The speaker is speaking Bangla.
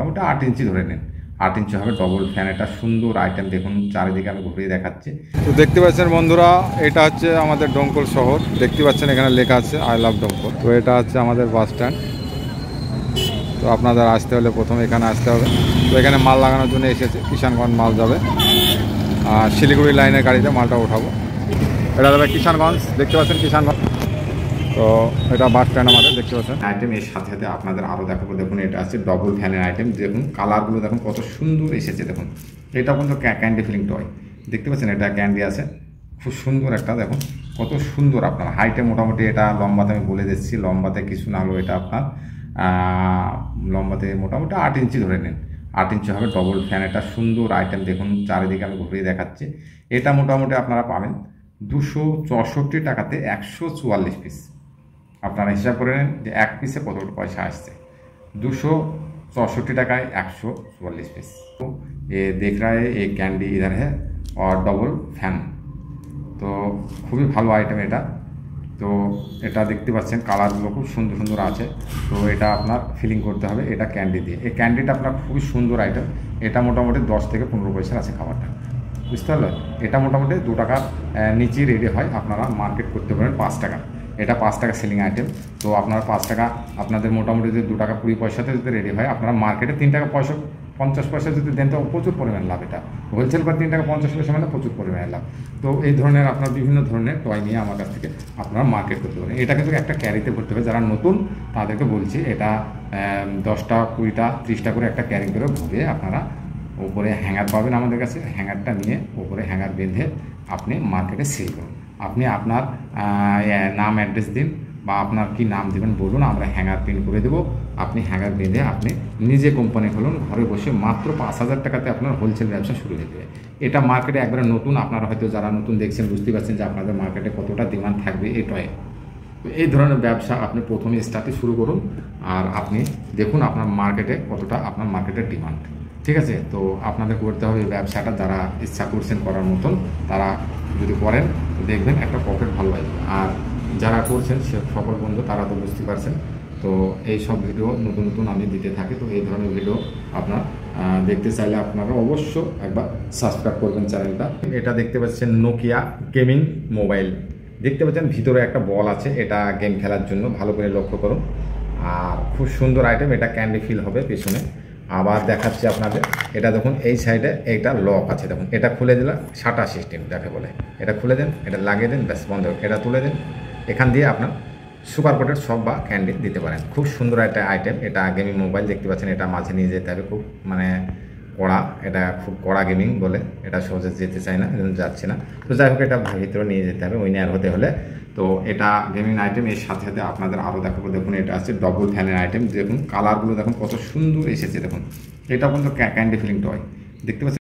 মোটামুটি 8 ইঞ্চি ধরে নেন, 8 ইঞ্চি হবে। ডবল ফ্যান, এটা সুন্দর আইটেম। দেখুন চারিদিকে আমি ঘুরিয়ে দেখাচ্ছি। তো দেখতে পাচ্ছেন বন্ধুরা, এটা হচ্ছে আমাদের ডোমকল শহর। দেখতে পাচ্ছেন এখানে লেখা আছে আই লাভ ডোমকল। তো এটা হচ্ছে আমাদের বাস স্ট্যান্ড। তো আপনাদের আসতে হলে প্রথমে এখানে আসতে হবে। তো এখানে মাল লাগানোর জন্য এসেছে, কিষানগঞ্জ মাল যাবে, আর শিলিগুড়ি লাইনের গাড়িতে মালটা উঠাবো। এটা যাবে কিষানগঞ্জ, দেখতে পাচ্ছেন কিষানগঞ্জ। তো এটা বাস স্ট্যান্ড আমাদের, দেখতে পাচ্ছেন আইটেম। এর সাথে সাথে আপনাদের আরও দেখাবো। দেখুন এটা আছে ডবল ফ্যানের আইটেম। দেখুন কালারগুলো দেখুন কত সুন্দর এসেছে। দেখুন এটা কিন্তু ক্যান্ডি ফিলিং টয়, দেখতে পাচ্ছেন এটা ক্যান্ডি আছে, খুব সুন্দর একটা। দেখুন কত সুন্দর। আপনার হাইটে মোটামুটি এটা লম্বাতে আমি বলে দিচ্ছি, লম্বাতে কিছু না হলেও এটা আপনার লম্বাতে মোটামুটি 8 ইঞ্চি ধরে নেন, 8 ইঞ্চি হবে। ডবল ফ্যান, এটা সুন্দর আইটেম। দেখুন চারিদিকে আমি ঘুরিয়ে দেখাচ্ছি। এটা মোটামুটি আপনারা পাবেন 264 টাকাতে 144 পিস। আপনারা হিসাব করে নেন যে এক পিসে কত পয়সা আসছে। 264 টাকায় 144 পিস। तो ये देख रहा है एक कैंडी इधर है और डबल फैन। তো খুবই ভালো আইটেম এটা। তো এটা দেখতে পাচ্ছেন কালারগুলো খুব সুন্দর সুন্দর আছে। তো এটা আপনার ফিলিং করতে হবে এটা ক্যান্ডি দিয়ে। এই ক্যান্ডিটা আপনার খুবই সুন্দর আইটেম। এটা মোটামুটি 10 থেকে 15 পয়সার আছে খাবারটা, বুঝতে পারলেন। এটা মোটামুটি 2 টাকার নিচেই রেডি হয়। আপনারা মার্কেট করতে পারেন 5 টাকা। এটা 5 টাকা সেলিং আইটেম। তো আপনারা 5 টাকা আপনাদের মোটামুটি যদি 2 টাকা 20 পয়সাতে যদি রেডি হয়, আপনারা মার্কেটে 3 টাকা 50 পয়সা যদি দেন তো প্রচুর পরিমাণ লাভ। এটা হোলসেল করে 3 টাকা 50 পয়সা মানে প্রচুর পরিমাণে লাভ। তো এই ধরনের আপনার বিভিন্ন ধরনের টয় নিয়ে আমার কাছ থেকে আপনারা মার্কেট করতে পারেন। এটা কিন্তু একটা ক্যারিতে ভরতে হবে। যারা নতুন তাদেরকে বলছি, এটা 10টা 20টা 30টা করে একটা ক্যারি করে ভরে আপনারা উপরে হ্যাঙ্গার পাবেন আমাদের কাছে। হ্যাঙ্গারটা নিয়ে উপরে হ্যাঙ্গার বেঁধে আপনি মার্কেটে সেল করুন। আপনি আপনার নাম অ্যাড্রেস দিন বা আপনার কি নাম দেবেন বলুন, আমরা হ্যাঙ্গার প্রিন্ট করে দেবো। আপনি হ্যাঙ্গার বেঁধে আপনি নিজে কোম্পানি খুলুন, ঘরে বসে মাত্র 5,000 টাকাতে আপনার হোলসেল ব্যবসা শুরু হয়ে যাবে। এটা মার্কেটে একবারে নতুন। আপনারা হয়তো যারা নতুন দেখছেন বুঝতে পারছেন যে আপনাদের মার্কেটে কতটা ডিমান্ড থাকবে এই টয়ে। এই ধরনের ব্যবসা আপনি প্রথমে স্টার্টে শুরু করুন, আর আপনি দেখুন আপনার মার্কেটে কতটা আপনার মার্কেটের ডিমান্ড। ঠিক আছে, তো আপনাদের করতে হবে এই ব্যবসাটা। যারা ইচ্ছা করছেন করার মতন তারা যদি করেন দেখবেন একটা প্রফিট ভালো আসবে। আর যারা করছেন সে সকল বন্ধু তারা তো বুঝতে পারছেন। তো এই সব ভিডিও নতুন নতুন আমি দিতে থাকি। তো এই ধরনের ভিডিও আপনার দেখতে চাইলে আপনারা অবশ্য একবার সাবস্ক্রাইব করবেন চ্যানেলটা। এটা দেখতে পাচ্ছেন নোকিয়া গেমিং মোবাইল, দেখতে পাচ্ছেন ভিতরে একটা বল আছে, এটা গেম খেলার জন্য। ভালো করে লক্ষ্য করুন। আর খুব সুন্দর আইটেম, এটা ক্যান্ডি ফিল হবে পেছনে। আবার দেখাচ্ছি আপনাদের, এটা দেখুন এই সাইডে এইটা লক আছে। দেখুন এটা খুলে দিলে শাটার সিস্টেম যাকে বলে, এটা খুলে দেন, এটা লাগিয়ে দেন, ব্যাস বন্ধ। এটা তুলে দেন, এখান দিয়ে আপনার সুপার কোটেড সব বা ক্যান্ডি দিতে পারেন। খুব সুন্দর একটা আইটেম। এটা গেমিং মোবাইল, দেখতে পাচ্ছেন এটা মাঝে নিয়ে যেতে হবে, খুব মানে কড়া। এটা খুব কড়া গেমিং বলে, এটা সহজে যেতে চায় না, যাচ্ছে না। তো যাই হোক এটা ভিতরে নিয়ে যেতে হবে উইনার হতে হলে। তো এটা গেমিং আইটেম। এর সাথে সাথে আপনাদের আরও দেখাবো। দেখুন এটা আছে ডবল ফ্যানের আইটেম। দেখুন কালারগুলো দেখুন কত সুন্দর এসেছে। দেখুন এটা কিন্তু ক্যান্ডি ফিলিং টয়, দেখতে পাচ্ছেন।